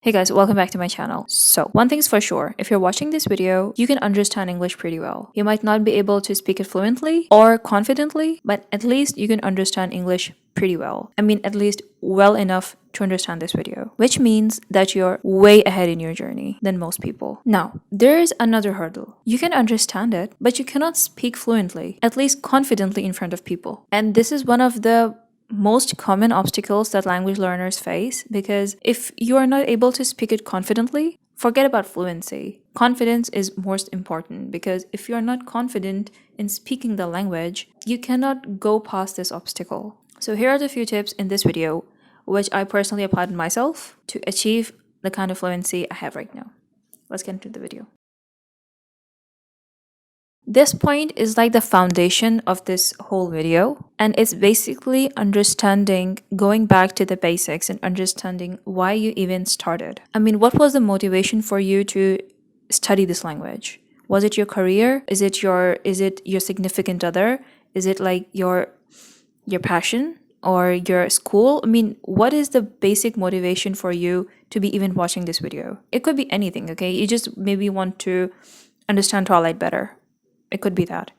Hey guys, welcome back to my channel. So, one thing's for sure, if you're watching this video, you can understand English pretty well. You might not be able to speak it fluently or confidently, but at least you can understand English pretty well. I mean, at least well enough to understand this video, which means that you're way ahead in your journey than most people. Now, there is another hurdle. You can understand it, but you cannot speak fluently, at least confidently in front of people. And this is one of the most common obstacles that language learners face because if you are not able to speak it confidently, forget about fluency. Confidence is most important because if you are not confident in speaking the language, you cannot go past this obstacle. So here are the few tips in this video which I personally applied on myself to achieve the kind of fluency I have right now. Let's get into the video. This point is like the foundation of this whole video, and it's basically understanding, going back to the basics and understanding why you even started. I mean, what was the motivation for you to study this language? Was it your career? Is it your significant other? Is it like your passion or your school? I mean, what is the basic motivation for you to be even watching this video? It could be anything, okay? You just maybe want to understand Twilight better. It could be that.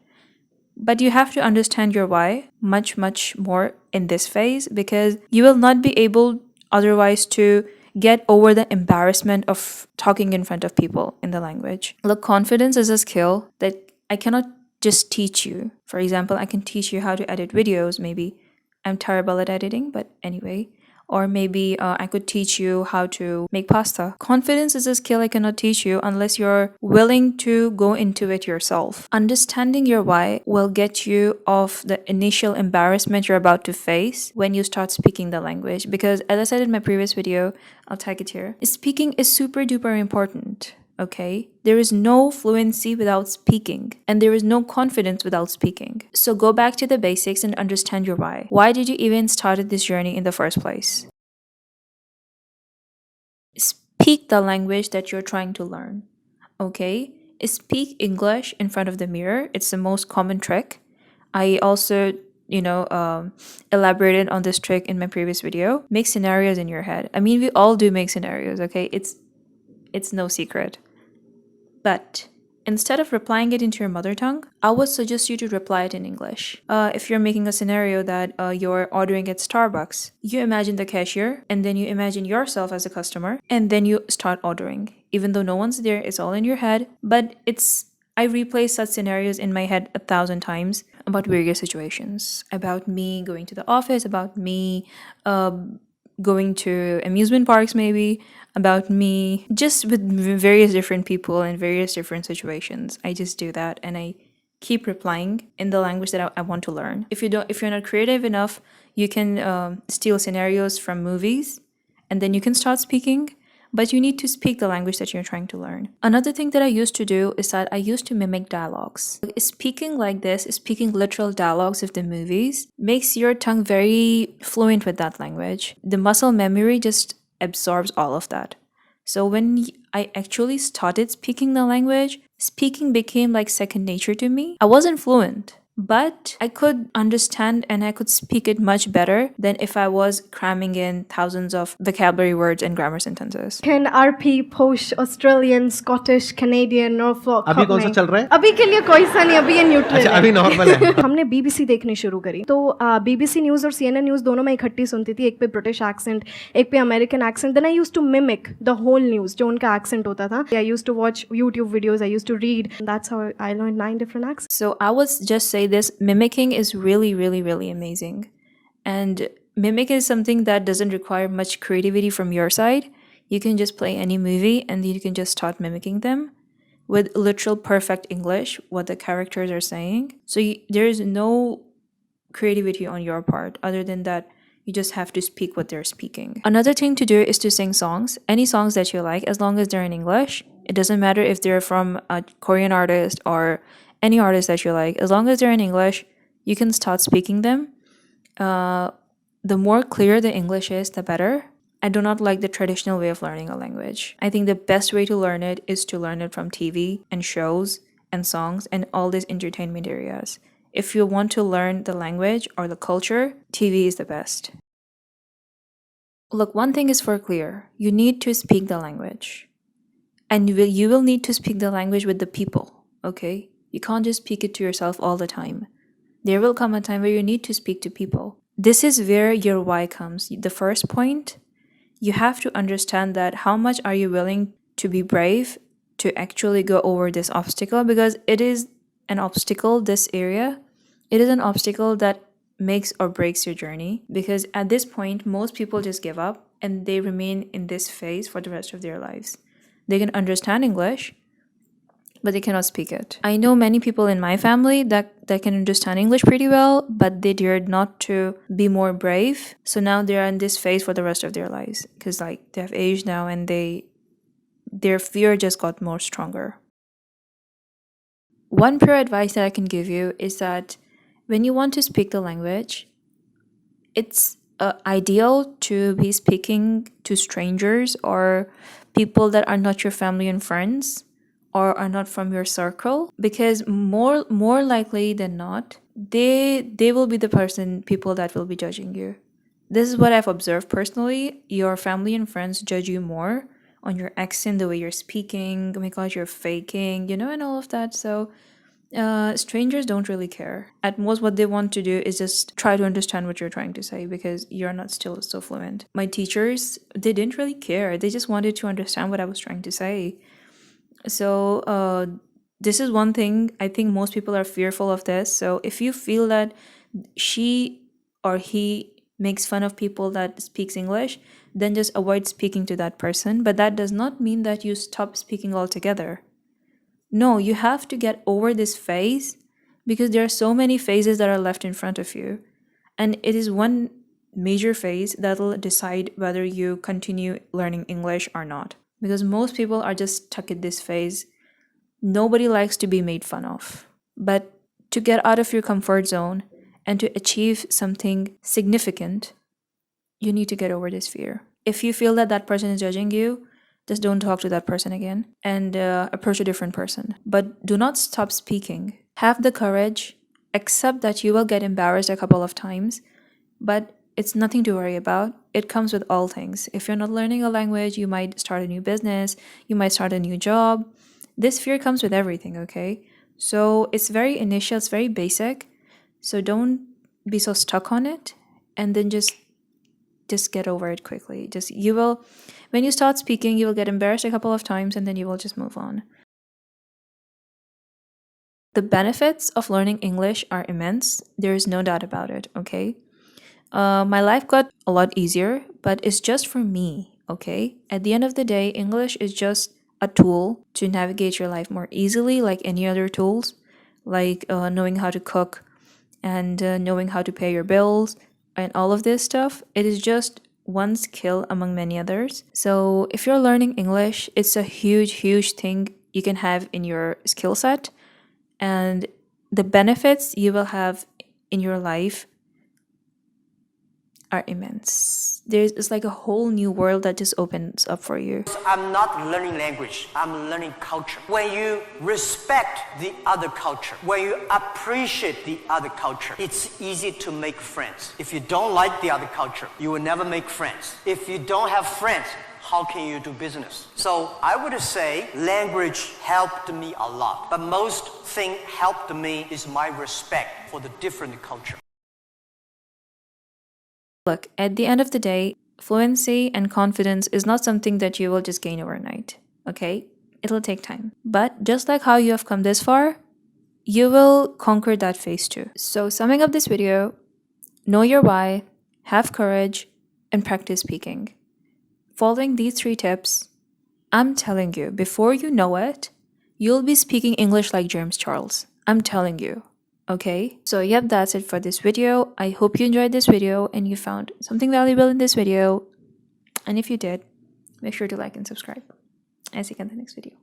But you have to understand your why much, much more in this phase because you will not be able otherwise to get over the embarrassment of talking in front of people in the language. Look, confidence is a skill that I cannot just teach you. For example, I can teach you how to edit videos, maybe. I'm terrible at editing, but anyway. Or maybe I could teach you how to make pasta. Confidence is a skill I cannot teach you unless you're willing to go into it yourself. Understanding your why will get you off the initial embarrassment you're about to face when you start speaking the language. Because as I said in my previous video, I'll tag it here, speaking is super duper important. Okay? There is no fluency without speaking, and there is no confidence without speaking. So go back to the basics and understand your why. Why did you even started this journey in the first place? Speak the language that you're trying to learn. Okay? Speak English in front of the mirror. It's the most common trick. I also elaborated on this trick in my previous video. Make scenarios in your head. I mean, we all do make scenarios, okay? It's no secret. But instead of replying it into your mother tongue, I would suggest you to reply it in English. If you're making a scenario that you're ordering at Starbucks, you imagine the cashier and then you imagine yourself as a customer and then you start ordering. Even though no one's there, it's all in your head. But I replay such scenarios in my head 1,000 times about various situations. About me going to the office, about me going to amusement parks maybe, about me just with various different people in various different situations. I just do that and I keep replying in the language that I want to learn. If you're not creative enough, you can steal scenarios from movies and then you can start speaking, but you need to speak the language that you're trying to learn. Another thing that I used to do is that I used to mimic dialogues. Speaking like this, speaking literal dialogues of the movies, makes your tongue very fluent with that language. The muscle memory just absorbs all of that. So when I actually started speaking the language, speaking became like second nature to me. I wasn't fluent, but I could understand and I could speak it much better than if I was cramming in thousands of vocabulary words and grammar sentences. Can RP, Posh, Australian, Scottish, Canadian, Norfolk अभी कौन सा चल रहा है? अभी के लिए कोई सा नहीं, अभी ये न्यूट्रल अच्छा है। अभी नॉर्मल है। हमने बीबीसी देखनी शुरू करी तो बीबीसी न्यूज़ और CNN न्यूज़ दोनों में इकट्ठी सुनती थी, एक पे ब्रिटिश एक्सेंट एक पे American accent. Then I used to mimic the whole news जो उनका एक्सेंट होता था। I used to watch YouTube videos, I used to read. That's how I learned 9 different accents. So I would just say this, mimicking is really, really, really amazing. And mimic is something that doesn't require much creativity from your side. You can just play any movie and you can just start mimicking them with literal perfect English, what the characters are saying. So there is no creativity on your part other than that you just have to speak what they're speaking. Another thing to do is to sing songs, any songs that you like, as long as they're in English. It doesn't matter if they're from a Korean artist or any artist that you like. As long as they're in English, you can start speaking them. The more clear the English is, the better. I do not like the traditional way of learning a language. I think the best way to learn it is to learn it from TV and shows and songs and all these entertainment areas. If you want to learn the language or the culture, TV is the best. Look, one thing is for clear. You need to speak the language. And you will need to speak the language with the people, okay? You can't just speak it to yourself all the time. There will come a time where you need to speak to people. This is where your why comes. The first point, you have to understand that how much are you willing to be brave to actually go over this obstacle, because it is an obstacle, this area. It is an obstacle that makes or breaks your journey, because at this point, most people just give up and they remain in this phase for the rest of their lives. They can understand English, but they cannot speak it. I know many people in my family that can understand English pretty well, but they dared not to be more brave. So now they're in this phase for the rest of their lives, because like they have aged now and their fear just got more stronger. One pure advice that I can give you is that when you want to speak the language, it's ideal to be speaking to strangers or people that are not your family and friends or are not from your circle, because more likely than not, they will be the people that will be judging you. This is what I've observed personally. Your family and friends judge you more on your accent, the way you're speaking, oh my god, you're faking, and all of that. So strangers don't really care. At most, what they want to do is just try to understand what you're trying to say, because you're not still so fluent. My teachers, they didn't really care. They just wanted to understand what I was trying to say. So this is one thing. I think most people are fearful of this. So if you feel that she or he makes fun of people that speaks English, then just avoid speaking to that person. But that does not mean that you stop speaking altogether. No, you have to get over this phase, because there are so many phases that are left in front of you. And it is one major phase that'll decide whether you continue learning English or not. Because most people are just stuck in this phase. Nobody likes to be made fun of. But to get out of your comfort zone and to achieve something significant, you need to get over this fear. If you feel that that person is judging you, just don't talk to that person again and approach a different person. But do not stop speaking. Have the courage, accept that you will get embarrassed a couple of times, but it's nothing to worry about. It comes with all things. If you're not learning a language, you might start a new business, you might start a new job. This fear comes with everything, okay? So it's very initial, it's very basic. So don't be so stuck on it, and then just get over it quickly. When you start speaking, you will get embarrassed a couple of times and then you will just move on. The benefits of learning English are immense. There is no doubt about it, okay? My life got a lot easier, but it's just for me, okay? At the end of the day, English is just a tool to navigate your life more easily, like any other tools, like knowing how to cook and knowing how to pay your bills and all of this stuff. It is just one skill among many others. So if you're learning English, it's a huge thing you can have in your skill set, and the benefits you will have in your life are immense. It's like a whole new world that just opens up for you. I'm not learning language, I'm learning culture. When you respect the other culture, when you appreciate the other culture, it's easy to make friends. If you don't like the other culture, you will never make friends. If you don't have friends, how can you do business? So I would say language helped me a lot, but most thing helped me is my respect for the different culture. Look, at the end of the day, fluency and confidence is not something that you will just gain overnight, okay? It'll take time. But just like how you have come this far, you will conquer that phase too. So summing up this video, know your why, have courage, and practice speaking. Following these 3 tips, I'm telling you, before you know it, you'll be speaking English like James Charles. I'm telling you. Okay, so yep, that's it for this video. I hope you enjoyed this video and you found something valuable in this video. And if you did, make sure to like and subscribe. I'll see you in the next video.